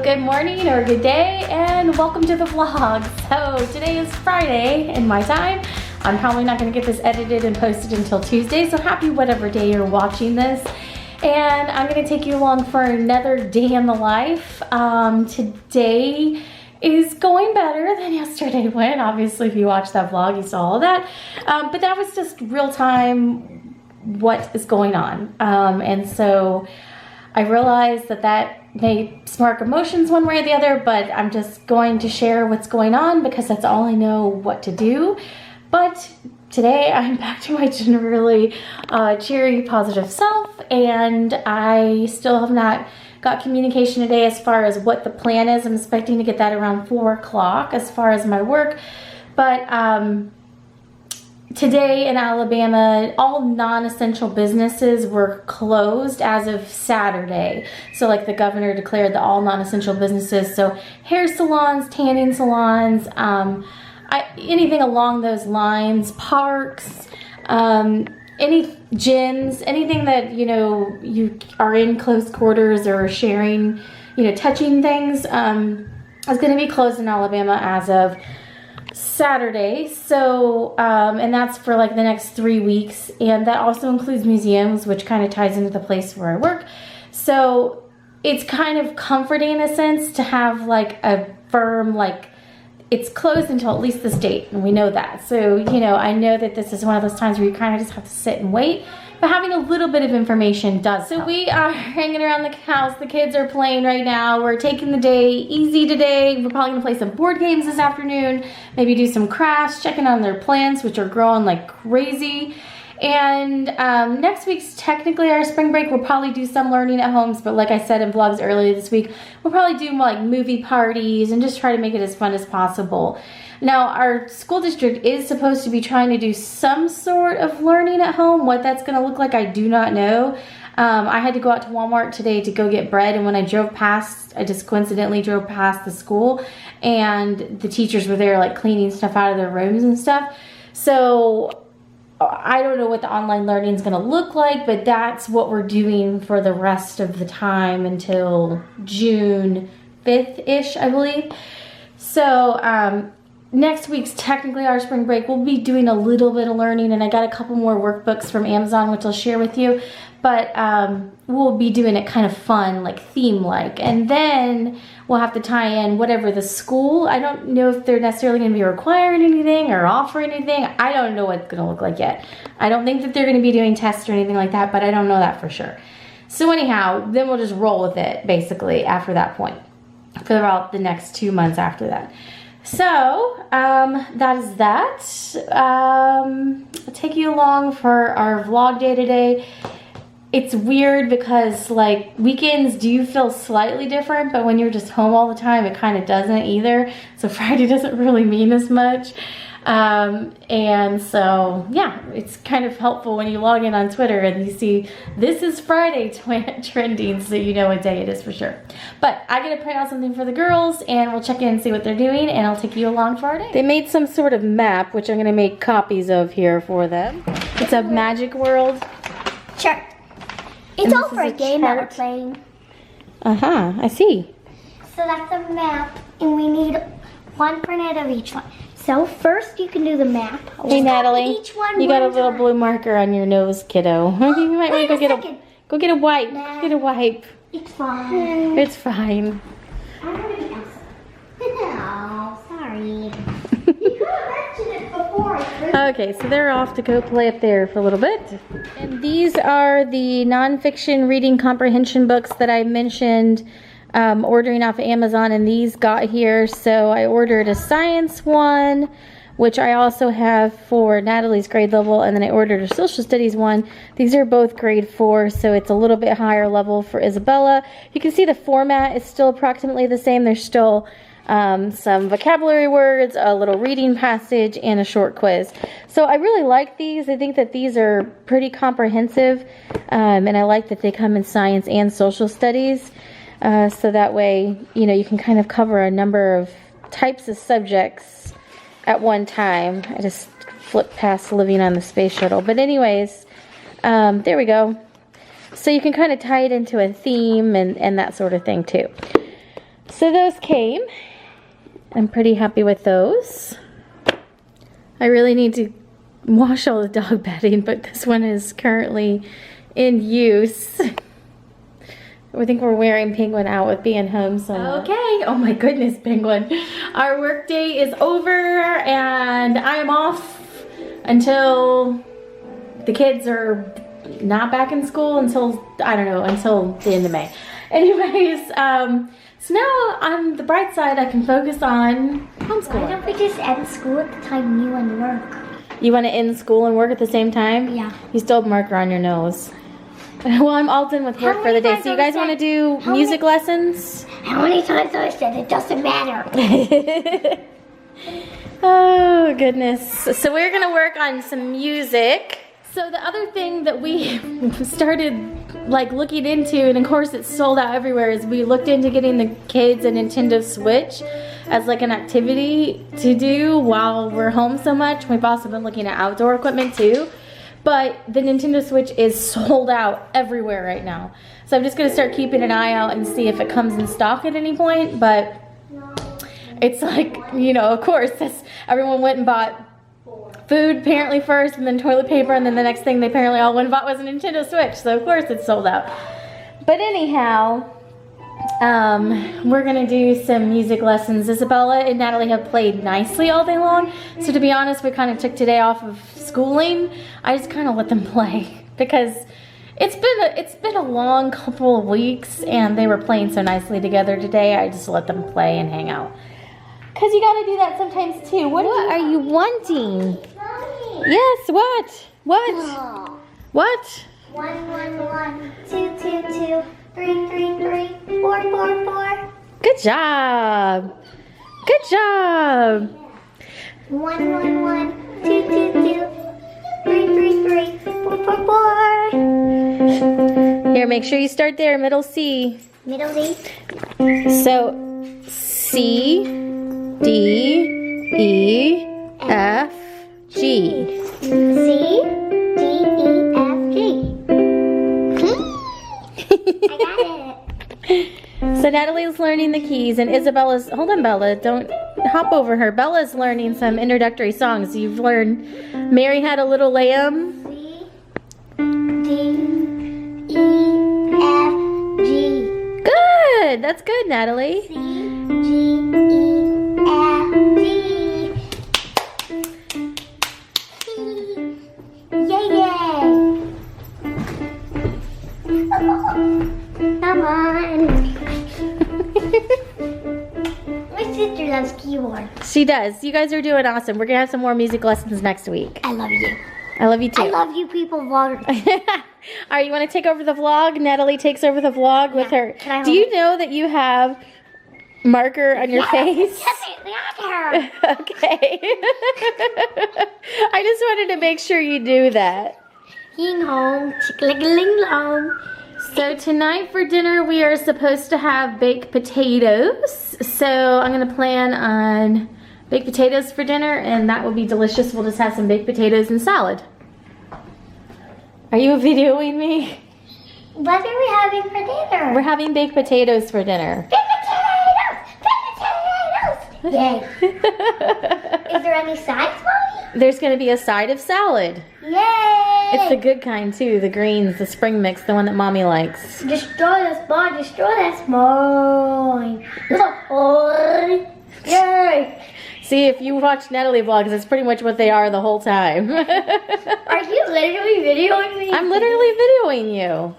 So good morning or good day and welcome to the vlog. So today is Friday in my time. I'm probably not going to get this edited and posted until Tuesday, so happy whatever day you're watching this. And I'm going to take you along for another day in the life. Today is going better than yesterday went. Obviously, if you watched that vlog, you saw all of that. But that was just real time what is going on. And so I realized that may spark emotions one way or the other, but I'm just going to share what's going on because that's all I know what to do. But today I'm back to my generally cheery, positive self, and I still have not got communication today as far as what the plan is. I'm expecting to get that around 4 o'clock as far as my work. But today in Alabama, all non-essential businesses were closed as of Saturday. So like the governor declared that all non-essential businesses, so hair salons, tanning salons, anything along those lines, parks, any gyms, anything that, you know, you are in close quarters or sharing, you know, touching things, is going to be closed in Alabama as of Saturday. So, and that's for like the next 3 weeks. And that also includes museums, which kind of ties into the place where I work. So it's kind of comforting in a sense to have like a firm, like, it's closed until at least this date, and we know that. So, you know, I know that this is one of those times where you kind of just have to sit and wait, but having a little bit of information does help. So we are hanging around the house. The kids are playing right now. We're taking the day easy today. We're probably gonna play some board games this afternoon, maybe do some crafts, checking on their plants, which are growing like crazy. And next week's technically our spring break. We'll probably do some learning at homes, but like I said in vlogs earlier this week, we'll probably do more like movie parties and just try to make it as fun as possible. Now, our school district is supposed to be trying to do some sort of learning at home. What that's gonna look like, I do not know. I had to go out to Walmart today to go get bread, and when I drove past, I just coincidentally drove past the school, and the teachers were there like cleaning stuff out of their rooms and stuff. So I don't know what the online learning is going to look like, but that's what we're doing for the rest of the time until June 5th-ish, I believe. So next week's technically our spring break. We'll be doing a little bit of learning, and I got a couple more workbooks from Amazon, which I'll share with you. But we'll be doing it kind of fun, like theme-like. And then we'll have to tie in whatever the school, I don't know if they're necessarily going to be requiring anything or offering anything. I don't know what it's going to look like yet. I don't think that they're going to be doing tests or anything like that, but I don't know that for sure. So anyhow, then we'll just roll with it, basically, after that point, for about the next 2 months after that. So, that is that. I'll take you along for our vlog day today. It's weird because like weekends do feel slightly different, but when you're just home all the time, it kind of doesn't either. So Friday doesn't really mean as much. And so, yeah, it's kind of helpful when you log in on Twitter and you see this is Friday trending, so you know what day it is for sure. But I gotta print out something for the girls and we'll check in and see what they're doing, and I'll take you along for our day. They made some sort of map, which I'm gonna make copies of here for them. It's a magic world. Sure. It's all for a game that we're playing. Uh-huh, I see. So that's a map, and we need one printed of each one. So first you can do the map. Hey Natalie, you got a little blue marker on your nose, kiddo. You might want to go get a wipe. Go get a wipe. It's fine. It's fine. I'm gonna be Elsa. No, sorry. You could have mentioned it before. Okay, so they're off to go play up there for a little bit. And these are the nonfiction reading comprehension books that I mentioned ordering off of Amazon, and these got here. So I ordered a science one, which I also have for Natalie's grade level, and then I ordered a social studies one. These are both grade 4, so it's a little bit higher level for Isabella. You can see the format is still approximately the same. There's still some vocabulary words, a little reading passage, and a short quiz. So I really like these. I think that these are pretty comprehensive, and I like that they come in science and social studies. So that way, you know, you can kind of cover a number of types of subjects at one time. I just flipped past living on the space shuttle. But anyways, there we go. So you can kind of tie it into a theme and that sort of thing too. So those came. I'm pretty happy with those. I really need to wash all the dog bedding, but this one is currently in use. I think we're wearing Penguin out with being home so much. Okay, oh my goodness, Penguin. Our work day is over and I am off until the kids are not back in school until, I don't know, until the end of May. Anyways, so now on the bright side, I can focus on homeschooling. Why don't we just end school at the time you and work? You want to end school and work at the same time? Yeah. You still have a marker on your nose. Well, I'm all done with work for the day. So you guys want to do music lessons? How many times have I said it doesn't matter? Oh, goodness. So we're going to work on some music. So the other thing that we started like looking into, and of course it's sold out everywhere, is we looked into getting the kids a Nintendo Switch as like an activity to do while we're home so much. We've also been looking at outdoor equipment too. But the Nintendo Switch is sold out everywhere right now. So I'm just going to start keeping an eye out and see if it comes in stock at any point. But it's like, you know, of course, everyone went and bought food apparently first, and then toilet paper, and then the next thing they apparently all went and bought was a Nintendo Switch. So of course it's sold out. But anyhow, we're gonna do some music lessons. Isabella and Natalie have played nicely all day long. So to be honest, we kind of took today off of schooling. I just kind of let them play because it's been a long couple of weeks, and they were playing so nicely together today. I just let them play and hang out. Cause you gotta do that sometimes too. What are you wanting? Mommy. Yes. What? What? Oh. What? 1, 1, 1, 2, 2, 2, 3, 3, 3, 4, 4, 4. Good job. Good job. 1, 1, 1, 2, 2, 2, 3, 3, 3, 4, 4, 4. Here, make sure you start there, middle C. Middle D. So, C, D, E, F, G. C, D, E, F, G. I got it. So Natalie's learning the keys, and Isabella's, hold on Bella, don't hop over her. Bella's learning some introductory songs. You've learned Mary Had a Little Lamb. C, D, E, F, G. Good, that's good, Natalie. C, G, E, F, G. Yay, yay. Come on. My sister loves keyboard. She does. You guys are doing awesome. We're going to have some more music lessons next week. I love you. I love you too. I love you people vloggers. All right, you want to take over the vlog? Natalie takes over the vlog with her. Can I Do you know that you have marker on your face? Definitely not her. Okay. I just wanted to make sure you do that. Ying home, chickling home. So tonight for dinner we are supposed to have baked potatoes. So I'm going to plan on baked potatoes for dinner, and that will be delicious. We'll just have some baked potatoes and salad. Are you videoing me? What are we having for dinner? We're having baked potatoes for dinner. Baked potatoes! Baked potatoes! Yay. Is there any sides, Mommy? There's going to be a side of salad. Yay! It's the good kind too, the greens, the spring mix, the one that Mommy likes. Destroy this mine, destroy this mine. Yay! See, if you watch Natalie vlogs, that's pretty much what they are the whole time. Are you literally videoing me? I'm literally videoing you.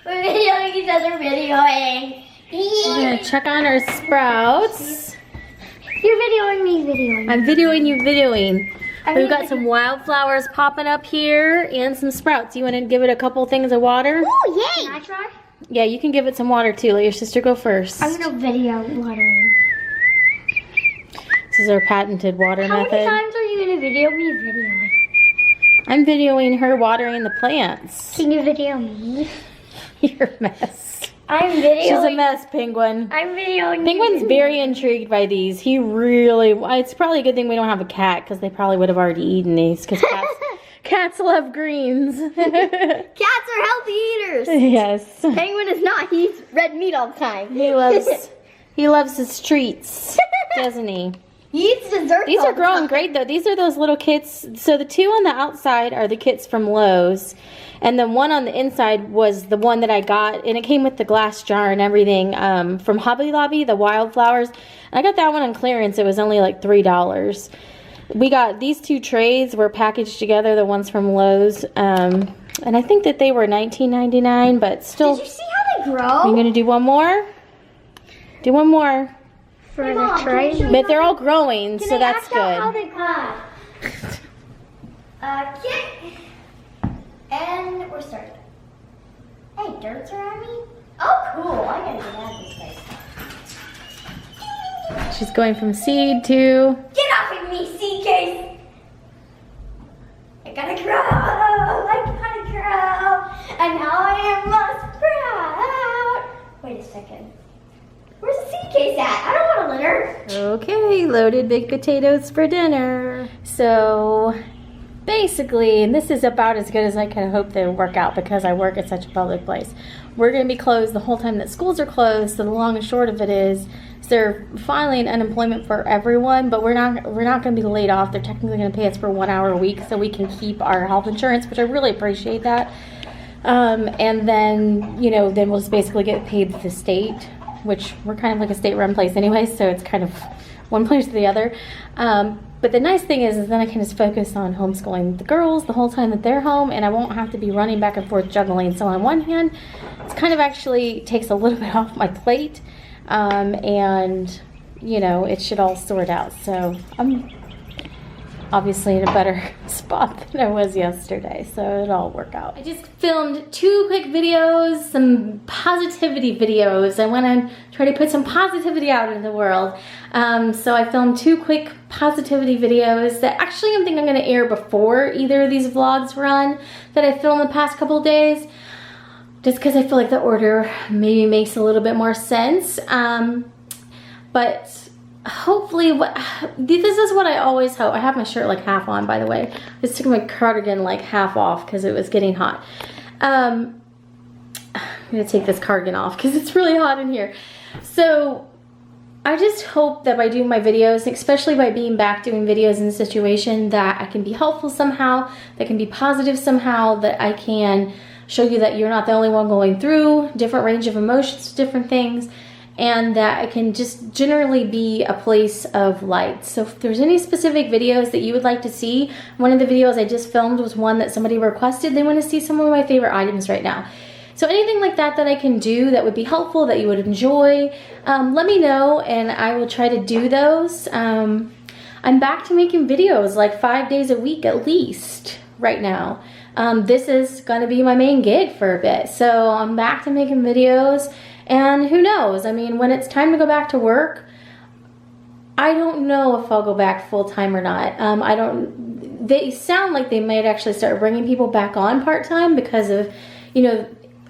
We're videoing each other videoing. I'm going to check on our sprouts. You're videoing me videoing. I'm videoing you videoing. We've got some wildflowers popping up here and some sprouts. You want to give it a couple things of water? Oh, yay! Can I try? Yeah, you can give it some water too. Let your sister go first. I'm going to video watering. This is our patented water How method. many times are you going to video me videoing? I'm videoing her watering the plants. Can you video me? You're a mess. I'm videoing. She's a mess, Penguin. I'm videoing. Penguin's very intrigued by these. He really, it's probably a good thing we don't have a cat because they probably would have already eaten these because cats love greens. Cats are healthy eaters. Yes. Penguin is not. He eats red meat all the time. He loves He loves his treats, doesn't he? He eats desserts. These all are the growing time. great though. These are those little kits. So the two on the outside are the kits from Lowe's. And then one on the inside was the one that I got. And it came with the glass jar and everything from Hobby Lobby, the wildflowers. I got that one on clearance. It was only like $3. We got these two trays were packaged together, the ones from Lowe's. And I think that they were $19.99, but still. Did you see how they grow? I'm going to do one more. Do one more. For the tray? But they're all growing, so that's good. How they grow? Kick. And we're starting. Hey, dirt's around me? Oh, cool. I gotta get out of this place. She's going from seed to... Get off of me, seed case! I gotta grow! I gotta grow! And now I am most proud! Wait a second. Where's the seed case at? I don't want to litter. Okay, loaded baked potatoes for dinner. So, basically, and this is about as good as I can hope they work out because I work at such a public place. We're going to be closed the whole time that schools are closed, so the long and short of it is they're filing unemployment for everyone, but we're not going to be laid off. They're technically going to pay us for 1 hour a week so we can keep our health insurance, which I really appreciate that. And then, then we'll just basically get paid to the state, which we're kind of like a state-run place anyway, so it's kind of one place or the other. But the nice thing is then I can just focus on homeschooling the girls the whole time that they're home, and I won't have to be running back and forth juggling. So on one hand, it's kind of actually takes a little bit off my plate, and it should all sort out. So I'm obviously in a better spot than I was yesterday, so it'll all work out. I just filmed 2 quick videos, some positivity videos. I want to try to put some positivity out in the world. So I filmed 2 quick positivity videos that actually I think I'm going to air before either of these vlogs run that I filmed the past couple of days, just because I feel like the order maybe makes a little bit more sense. But hopefully, this is what I always hope. I have my shirt like half on, by the way. I just took my cardigan like half off because it was getting hot. I'm gonna take this cardigan off because it's really hot in here. So I just hope that by doing my videos, especially by being back doing videos in the situation, that I can be helpful somehow, that can be positive somehow, that I can show you that you're not the only one going through different range of emotions, different things, and that it can just generally be a place of light. So if there's any specific videos that you would like to see, one of the videos I just filmed was one that somebody requested. They want to see some of my favorite items right now. So anything like that that I can do that would be helpful, that you would enjoy, let me know and I will try to do those. I'm back to making videos like 5 days a week at least right now. This is going to be my main gig for a bit. So I'm back to making videos. And who knows? I mean, when it's time to go back to work, I don't know if I'll go back full-time or not. They sound like they might actually start bringing people back on part-time because of,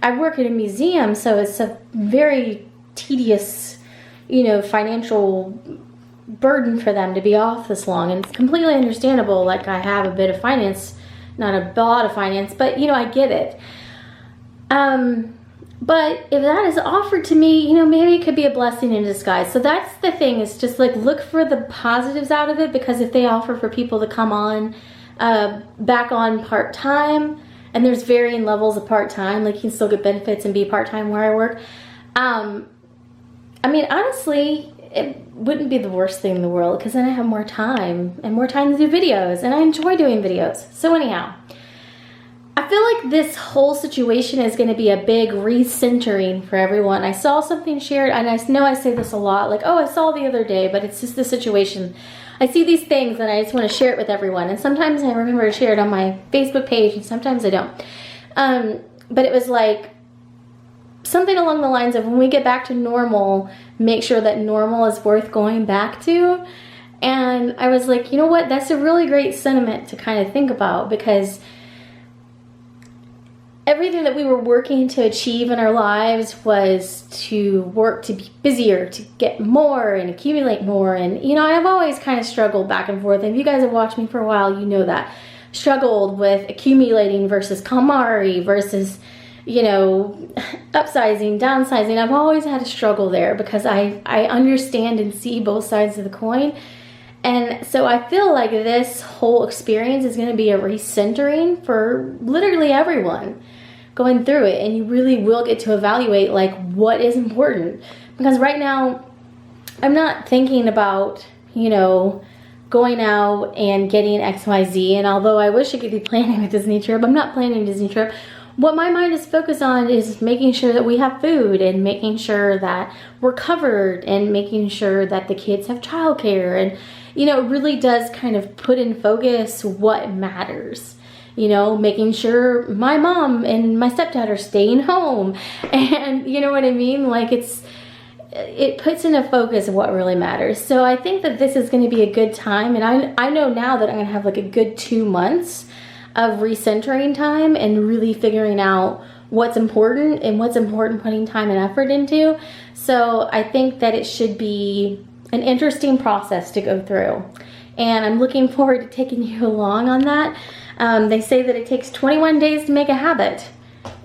I work at a museum, so it's a very tedious, financial burden for them to be off this long. And it's completely understandable. Like, I have a bit of finance, not a lot of finance, but, I get it. But if that is offered to me, maybe it could be a blessing in disguise. So that's the thing, is just like look for the positives out of it, because if they offer for people to come on, back on part-time, and there's varying levels of part-time, like you can still get benefits and be part-time where I work. I mean, honestly, it wouldn't be the worst thing in the world, because then I have more time and more time to do videos, and I enjoy doing videos. So anyhow, I feel like this whole situation is going to be a big recentering for everyone. I saw something shared, and I know I say this a lot, like, oh, I saw the other day, but it's just the situation. I see these things, and I just want to share it with everyone. And sometimes I remember to share it on my Facebook page, and sometimes I don't. But it was like something along the lines of, when we get back to normal, make sure that normal is worth going back to. And I was like, you know what? That's a really great sentiment to kind of think about, because everything that we were working to achieve in our lives was to work to be busier, to get more and accumulate more. And, I've always kind of struggled back and forth. And if you guys have watched me for a while, you know that. Struggled with accumulating versus KonMari versus, you know, upsizing, downsizing. I've always had a struggle there because I understand and see both sides of the coin. And so I feel like this whole experience is going to be a recentering for literally everyone going through it. And you really will get to evaluate like what is important. Because right now, I'm not thinking about, you know, going out and getting XYZ. And although I wish I could be planning a Disney trip, I'm not planning a Disney trip. What my mind is focused on is making sure that we have food and making sure that we're covered and making sure that the kids have childcare. And, you know, it really does kind of put in focus what matters. You know, making sure my mom and my stepdad are staying home. And you know what I mean? Like it puts into focus what really matters. So I think that this is going to be a good time. And I know now that I'm going to have like a good 2 months of recentering time and really figuring out what's important and what's important putting time and effort into. So I think that it should be an interesting process to go through. And I'm looking forward to taking you along on that. They say that it takes 21 days to make a habit.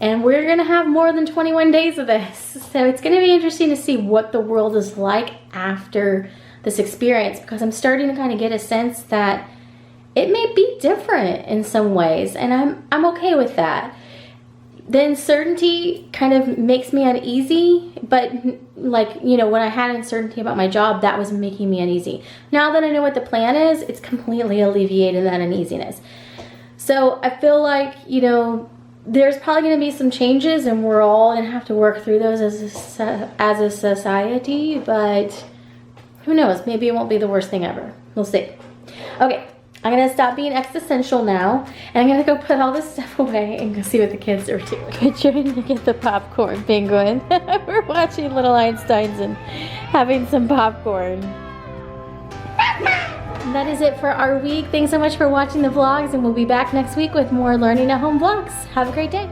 And we're going to have more than 21 days of this. So it's going to be interesting to see what the world is like after this experience. Because I'm starting to kind of get a sense that it may be different in some ways, and I'm okay with that. The uncertainty kind of makes me uneasy, but like, you know, when I had uncertainty about my job, that was making me uneasy. Now that I know what the plan is, it's completely alleviated that uneasiness. So I feel like, you know, there's probably going to be some changes, and we're all going to have to work through those as a society, but who knows? Maybe it won't be the worst thing ever. We'll see. Okay. I'm going to stop being existential now, and I'm going to go put all this stuff away and go see what the kids are doing. We're trying to get the popcorn, Penguin. We're watching Little Einsteins and having some popcorn. And that is it for our week. Thanks so much for watching the vlogs, and we'll be back next week with more Learning at Home vlogs. Have a great day.